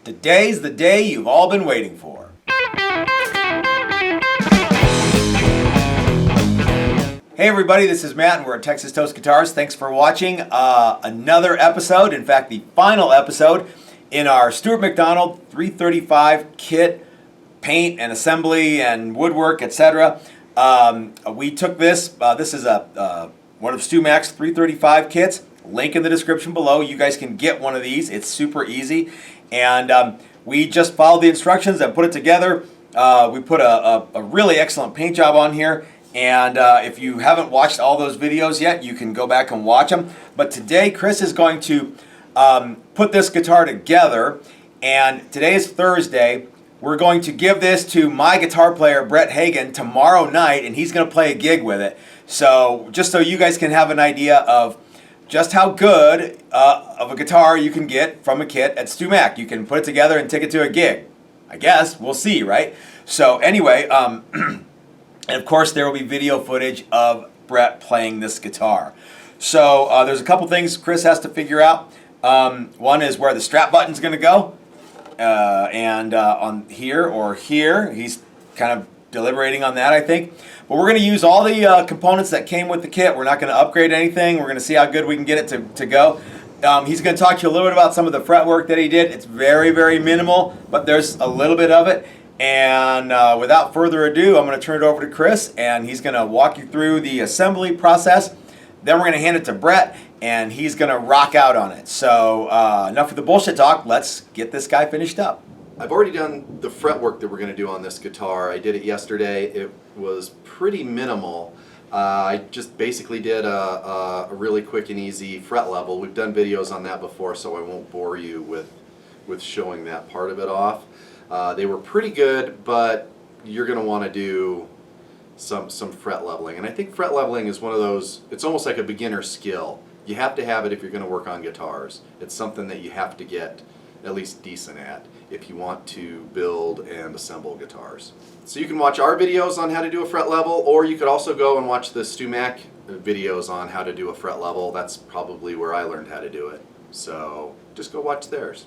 Today's the day you've all been waiting for. Hey everybody, this is Matt and we're at Texas Toast Guitars. Thanks for watching another episode, in fact the final episode in our Stuart McDonald 335 kit, paint and assembly and woodwork, etc. We took this, this is one of StewMac's 335 kits, link in the description below. You guys can get one of these, it's super easy. And we just followed the instructions and put it together. We put a really excellent paint job on here. And if you haven't watched all those videos yet, you can go back and watch them. But today, Chris is going to put this guitar together. And today is Thursday. We're going to give this to my guitar player, Brett Hagen, tomorrow night. And he's going to play a gig with it. So just so you guys can have an idea of just how good of a guitar you can get from a kit at StewMac. You can put it together and take it to a gig. I guess. We'll see, right? So anyway, and of course there will be video footage of Brett playing this guitar. So there's a couple things Chris has to figure out. One is where the strap button's going to go. And on here or here. He's kind of deliberating on that, I think. But we're going to use all the components that came with the kit. We're not going to upgrade anything. We're going to see how good we can get it to go. He's going to talk to you a little bit about some of the fret work that he did. It's very, very minimal, but there's a little bit of it. And without further ado, I'm going to turn it over to Chris, and he's going to walk you through the assembly process. Then we're going to hand it to Brett, and he's going to rock out on it. So enough of the bullshit talk. Let's get this guy finished up. I've already done the fretwork that we're going to do on this guitar. I did it yesterday. It was pretty minimal. I just basically did a really quick and easy fret level. We've done videos on that before, so I won't bore you with showing that part of it off. They were pretty good, but you're going to want to do some fret leveling. And I think fret leveling is one of those, it's almost like a beginner skill. You have to have it if you're going to work on guitars. It's something that you have to get at least decent at if you want to build and assemble guitars. So you can watch our videos on how to do a fret level, or you could also go and watch the StewMac videos on how to do a fret level. That's probably where I learned how to do it. So just go watch theirs.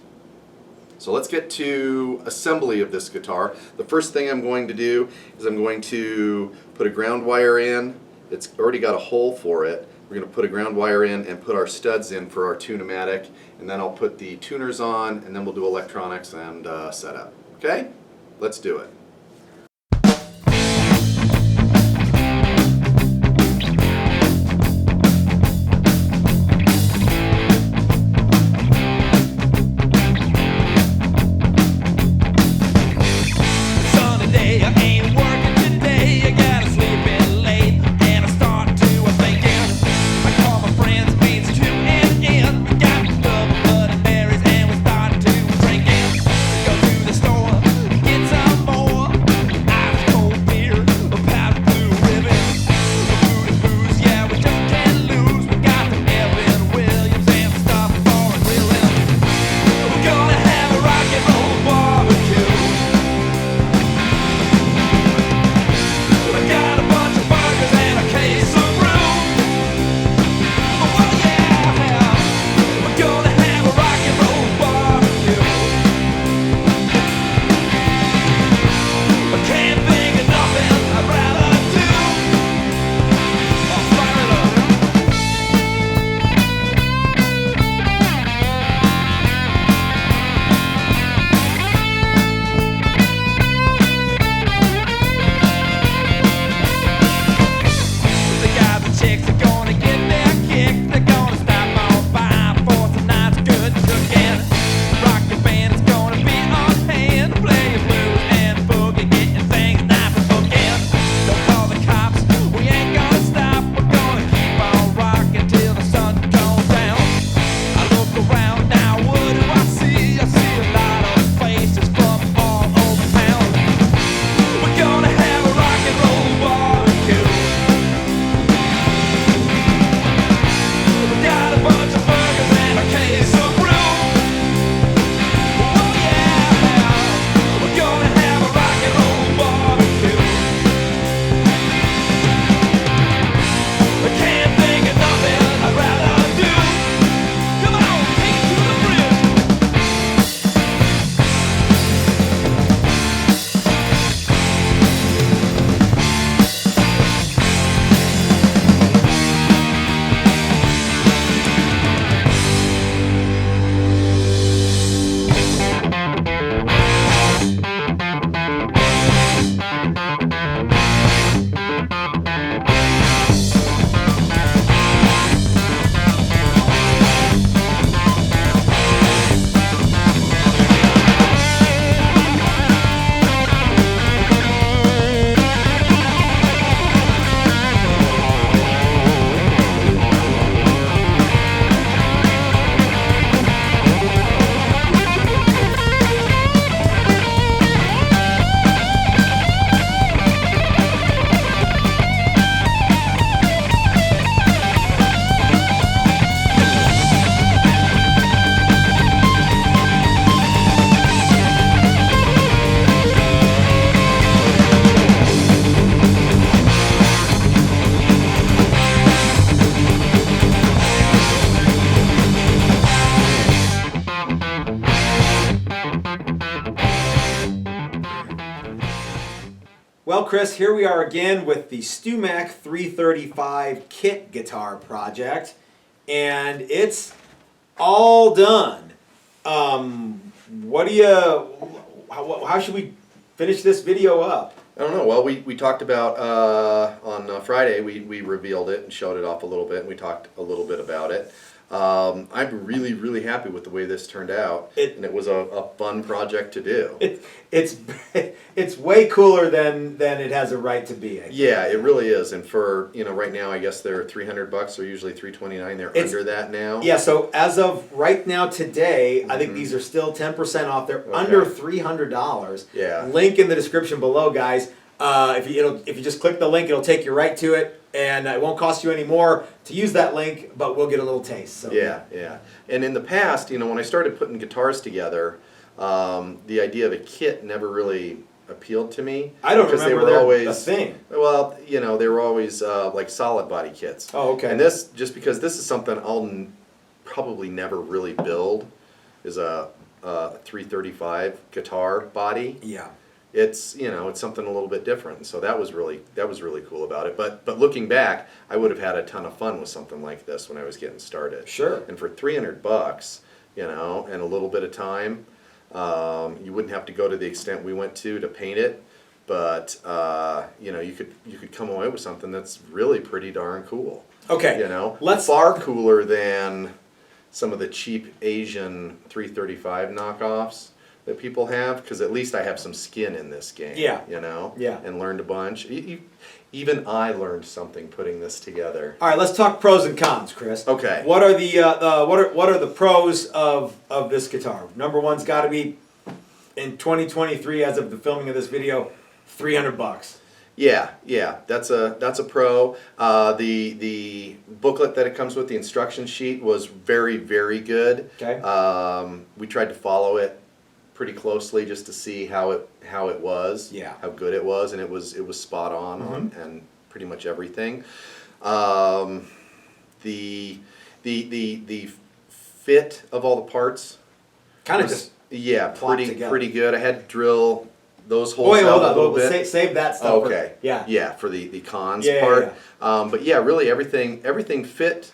So let's get to assembly of this guitar. The first thing I'm going to do is I'm going to put a ground wire in. It's already got a hole for it. We're going to put a ground wire in and put our studs in for our tune-o-matic, and then I'll put the tuners on, and then we'll do electronics and setup. Okay? Let's do it. More Well, Chris, here we are again with the StewMac 335 kit guitar project, and it's all done. What do you? How should we finish this video up? I don't know. Well, we talked about on Friday. We revealed it and showed it off a little bit, and we talked a little bit about it. I'm really happy with the way this turned out, and it was a fun project to do. It's way cooler than it has a right to be. I think. Yeah, it really is. And for right now, I guess they're $300. They're usually $329. They're under that now. Yeah. So as of right now today, I think these are still 10% off. They're under $300. Yeah. Link in the description below, guys. If you just click the link, it'll take you right to it, and it won't cost you any more to use that link, but we'll get a little taste. So. Yeah. And in the past, when I started putting guitars together, the idea of a kit never really appealed to me. I don't because remember they were always a thing. Well, they were always like solid body kits. Oh, okay. And this, just because this is something I'll probably never really build, is a 335 guitar body. Yeah. It's it's something a little bit different. So that was really cool about it. But looking back, I would have had a ton of fun with something like this when I was getting started. Sure. And for $300, and a little bit of time, you wouldn't have to go to the extent we went to paint it. But you could come away with something that's really pretty darn cool. Okay. Far cooler than some of the cheap Asian 335 knockoffs that people have, because at least I have some skin in this game. Yeah. Yeah. And learned a bunch. Even I learned something putting this together. All right, let's talk pros and cons, Chris. Okay. What are the what are the pros of this guitar? Number one's got to be in 2023, as of the filming of this video, $300. Yeah, that's a pro. The booklet that it comes with, the instruction sheet, was very good. Okay. We tried to follow it pretty closely just to see how it was, how good it was, and it was spot on and pretty much everything. The fit of all the parts, kind of just pretty good. I had to drill those holes out a little bit. Save that stuff. Okay. Yeah, for the cons part. But yeah, really everything fit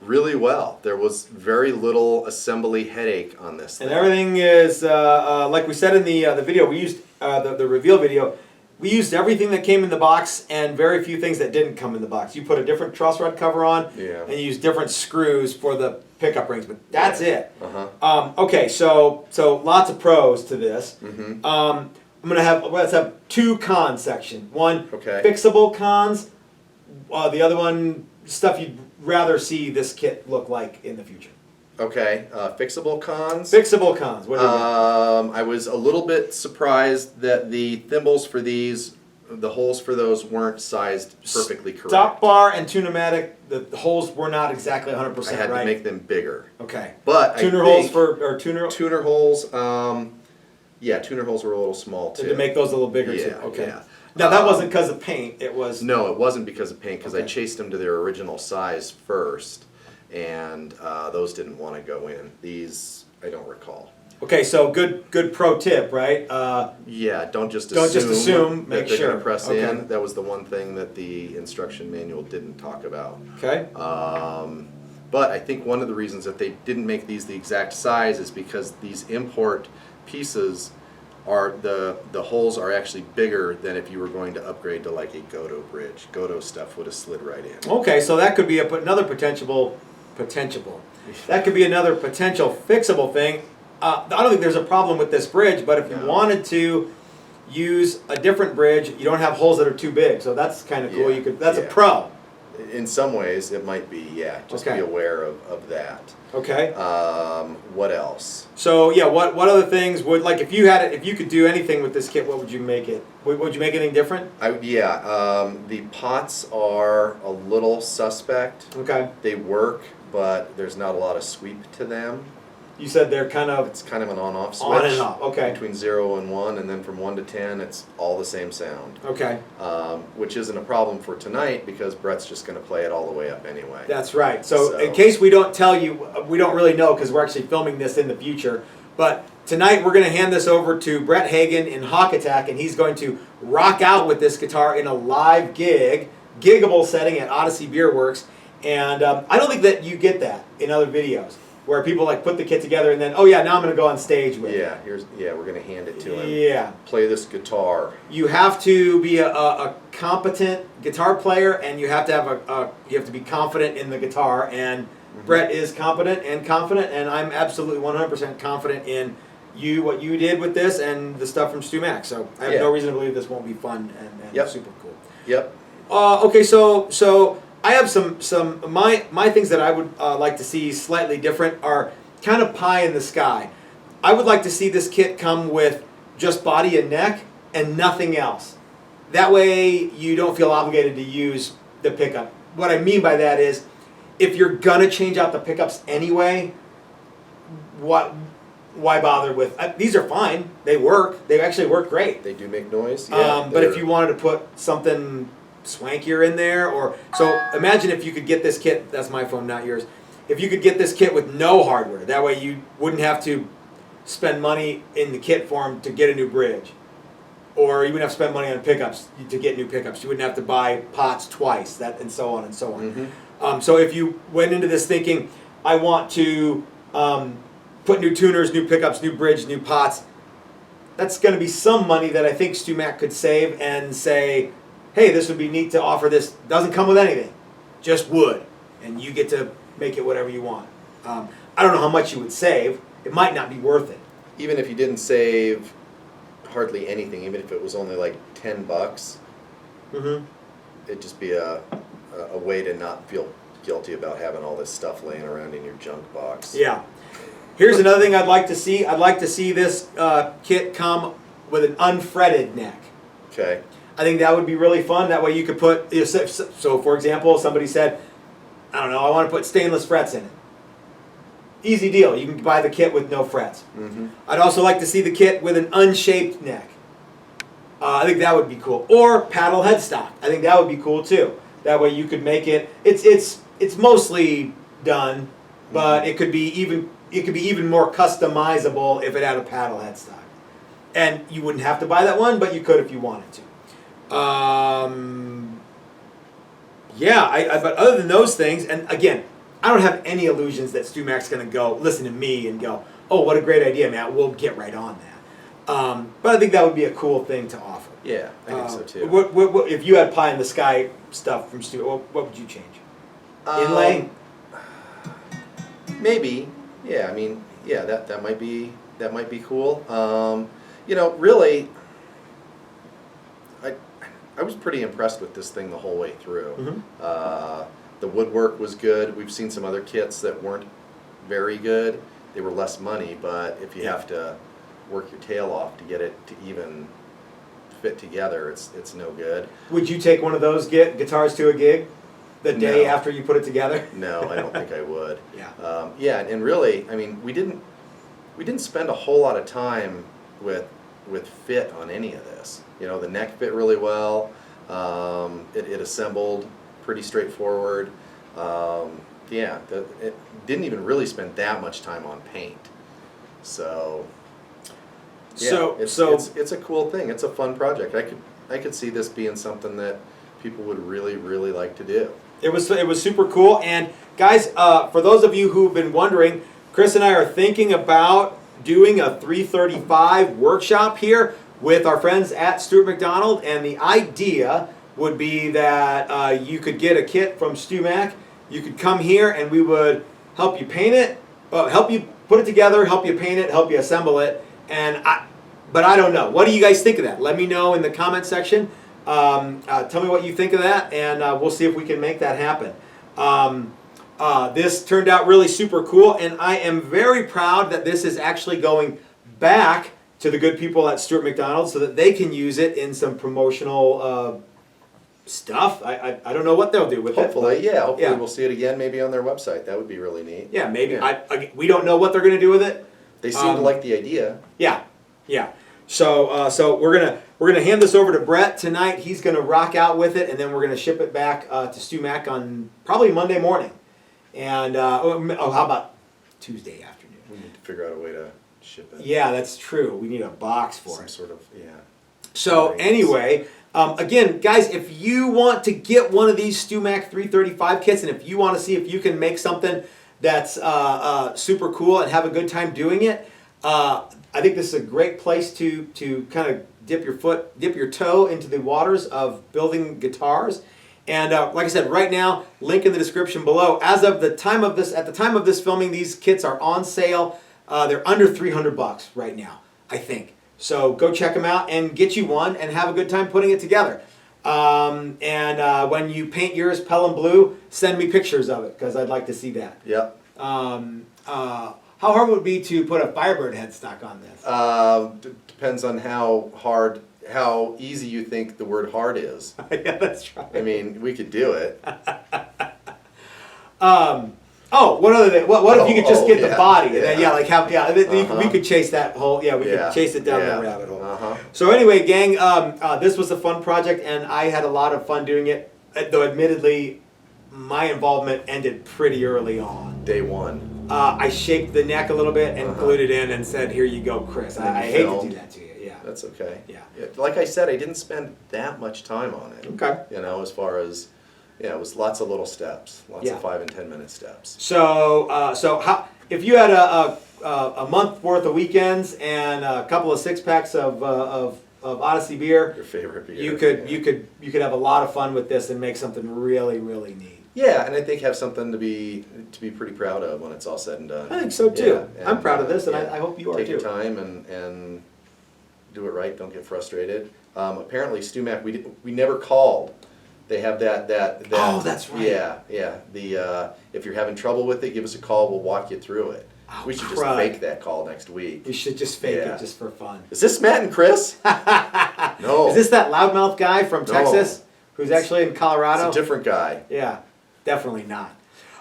really well. There was very little assembly headache on this thing. And everything is, like we said in the video, we used the reveal video, we used everything that came in the box and very few things that didn't come in the box. You put a different truss rod cover on, and you use different screws for the pickup rings, but that's it. Okay, so lots of pros to this. Let's have two cons section. One, fixable cons. The other one, stuff you'd rather see this kit look like in the future. Okay, fixable cons. Fixable cons. What do you mean? I was a little bit surprised that the thimbles for these, the holes for those weren't sized perfectly correct. Stop bar and Tune-O-Matic, the holes were not exactly 100% right. I had to make them bigger. Okay. But tuner holes tuner holes. Yeah, tuner holes were a little small too. To make those a little bigger too. Okay. Yeah. Now that wasn't because of paint. It was. No, it wasn't because of paint. Because I chased them to their original size first, and those didn't want to go in. These I don't recall. Okay, so good pro tip, right? Yeah, don't just assume. Make that they're sure. going to press in. That was the one thing that the instruction manual didn't talk about. Okay. But I think one of the reasons that they didn't make these the exact size is because these import pieces are the holes are actually bigger than if you were going to upgrade to like a Godot bridge. Godot stuff would have slid right in. Okay, so that could be another potential. That could be another potential fixable thing. I don't think there's a problem with this bridge, but if you wanted to use a different bridge, you don't have holes that are too big. So that's kind of cool. That's a pro. In some ways, it might be. Just be aware of that. Okay. What else? So yeah, what other things would, like, if you could do anything with this kit, what would you make it? Would you make anything different? The pots are a little suspect. Okay. They work, but there's not a lot of sweep to them. You said they're kind of... It's kind of an on-off switch. On and off, okay. Between 0 and 1, and then from 1 to 10, it's all the same sound. Okay. Which isn't a problem for tonight, because Brett's just going to play it all the way up anyway. That's right. So in case we don't tell you, we don't really know, because we're actually filming this in the future, but tonight we're going to hand this over to Brett Hagen in Hawk Attack, and he's going to rock out with this guitar in a live giggable setting at Odyssey Beer Works. And I don't think that you get that in other videos, where people like put the kit together and then, oh yeah, now I'm going to go on stage with it. Yeah, we're going to hand it to him. Yeah. Play this guitar. You have to be a competent guitar player, and you have to have you have to be confident in the guitar. And Brett is competent and confident, and I'm absolutely 100% confident in what you did with this and the stuff from StewMac. So I have no reason to believe this won't be fun and super cool. Yep. Okay, so I have some my things that I would like to see slightly different are kind of pie in the sky. I would like to see this kit come with just body and neck and nothing else. That way you don't feel obligated to use the pickup. What I mean by that is, if you're gonna change out the pickups anyway, why bother with? These are fine. They work. They actually work great. They do make noise. But if you wanted to put something swankier in there, or so imagine if you could get this kit. That's my phone, not yours. If you could get this kit with no hardware, that way you wouldn't have to spend money in the kit form to get a new bridge, or you wouldn't have to spend money on pickups to get new pickups. You wouldn't have to buy pots twice, and so on and so on. So if you went into this thinking, I want to put new tuners, new pickups, new bridge, new pots, that's going to be some money that I think StewMac could save and say, hey, this would be neat to offer this. Doesn't come with anything, just wood, and you get to make it whatever you want. I don't know how much you would save. It might not be worth it. Even if you didn't save hardly anything, even if it was only like $10, it'd just be a way to not feel guilty about having all this stuff laying around in your junk box. Yeah. Here's another thing I'd like to see. I'd like to see this kit come with an unfretted neck. Okay. I think that would be really fun. That way you could put, so for example, somebody said, I don't know, I want to put stainless frets in it. Easy deal. You can buy the kit with no frets. I'd also like to see the kit with an unshaped neck. I think that would be cool. Or paddle headstock. I think that would be cool too. That way you could make it. It's mostly done, but it could be even more customizable if it had a paddle headstock. And you wouldn't have to buy that one, but you could if you wanted to. But other than those things, and again, I don't have any illusions that StewMac's going to go listen to me and go, oh, what a great idea, Matt. We'll get right on that. But I think that would be a cool thing to offer. Yeah, I think so too. What, if you had pie in the sky stuff from StewMac, what would you change? Inlay? Maybe. Yeah, I mean, yeah, that might be cool. Really, I was pretty impressed with this thing the whole way through. The woodwork was good. We've seen some other kits that weren't very good. They were less money, but if you have to work your tail off to get it to even fit together, it's no good. Would you take one of those guitars to a gig the day after you put it together? No, I don't think I would. And really, I mean, we didn't spend a whole lot of time with fit on any of this. The neck fit really well. It assembled pretty straightforward. It didn't even really spend that much time on paint. So it's a cool thing. It's a fun project. I could see this being something that people would really, really like to do. It was super cool. And guys, for those of you who've been wondering, Chris and I are thinking about doing a 335 workshop here with our friends at Stuart McDonald, and the idea would be that you could get a kit from StewMac. You could come here and we would help you paint it, help you put it together, help you paint it, help you assemble it. But I don't know. What do you guys think of that? Let me know in the comment section. Tell me what you think of that, and we'll see if we can make that happen. This turned out really super cool, and I am very proud that this is actually going back to the good people at Stuart McDonald so that they can use it in some promotional stuff. I don't know what they'll do with hopefully, it. Hopefully we'll see it again maybe on their website. That would be really neat. Yeah, maybe. We don't know what they're going to do with it. They seem to like the idea. Yeah. So we're gonna hand this over to Brett tonight. He's gonna rock out with it, and then we're gonna ship it back to StewMac on probably Monday morning. And how about Tuesday afternoon? We need to figure out a way to ship it. Yeah, that's true. We need a box for Some it. sort of, yeah. So Nice. anyway, again, guys, if you want to get one of these StewMac 335 kits, and if you want to see if you can make something that's super cool and have a good time doing it, I think this is a great place to kind of dip your toe into the waters of building guitars. And like I said, right now, link in the description below. As of the time of this, at the time of this filming, these kits are on sale. They're under $300 right now, I think. So go check them out and get you one and have a good time putting it together. When you paint yours Pelham blue, send me pictures of it because I'd like to see that. Yep. How hard would it be to put a Firebird headstock on this? Depends on how easy you think the word hard is. Yeah, that's right. I mean, we could do it. One other thing. What if you could just get the body? And then, Yeah. we could chase that whole. Yeah, we Yeah. could chase it down Yeah. the rabbit hole. Uh-huh. So anyway, gang, this was a fun project, and I had a lot of fun doing it. Though, admittedly, my involvement ended pretty early on. Day one. I shaped the neck a little bit and glued it in, and said, "Here you go, Chris." And then I you hate to filmed. do that to you. Yeah. That's okay. Yeah. Like I said, I didn't spend that much time on it. Okay. You know, as far as, it was lots of little steps, lots Yeah. of 5 and 10 minute steps. So, how if you had a month worth of weekends and a couple of 6-packs of Odyssey beer, Your favorite beer. you could yeah. you could have a lot of fun with this and make something really, really neat. Yeah, and I think have something to be pretty proud of when it's all said and done. I think so too. Yeah, I'm proud of this, and yeah. I hope you are Take too. your time and do it right. Don't get frustrated. Apparently, StewMac, we never called. They have that. Oh, that's right. Yeah. If you're having trouble with it, give us a call. We'll walk you through it. Oh, We should crud. just fake that call next week. We should just fake Yeah. it just for fun. Is this Matt and Chris? No. Is this that loudmouth guy from No. Texas who's actually in Colorado? It's a different guy. Yeah, definitely not.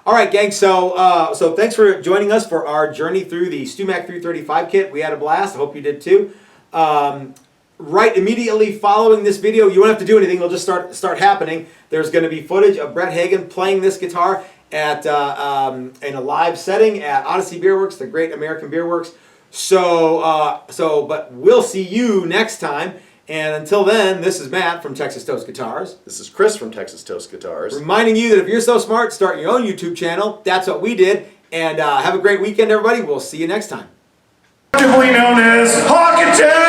All right, gang. So thanks for joining us for our journey through the StewMac 335 kit. We had a blast. I hope you did too. Right immediately following this video, you won't have to do anything. It'll just start happening. There's going to be footage of Brett Hagen playing this guitar at in a live setting at Odyssey Beer Works, the Great American Beer Works. But we'll see you next time. And until then, this is Matt from Texas Toast Guitars. This is Chris from Texas Toast Guitars. Reminding you that if you're so smart, start your own YouTube channel. That's what we did. And have a great weekend, everybody. We'll see you next time. Known as Hawkintown.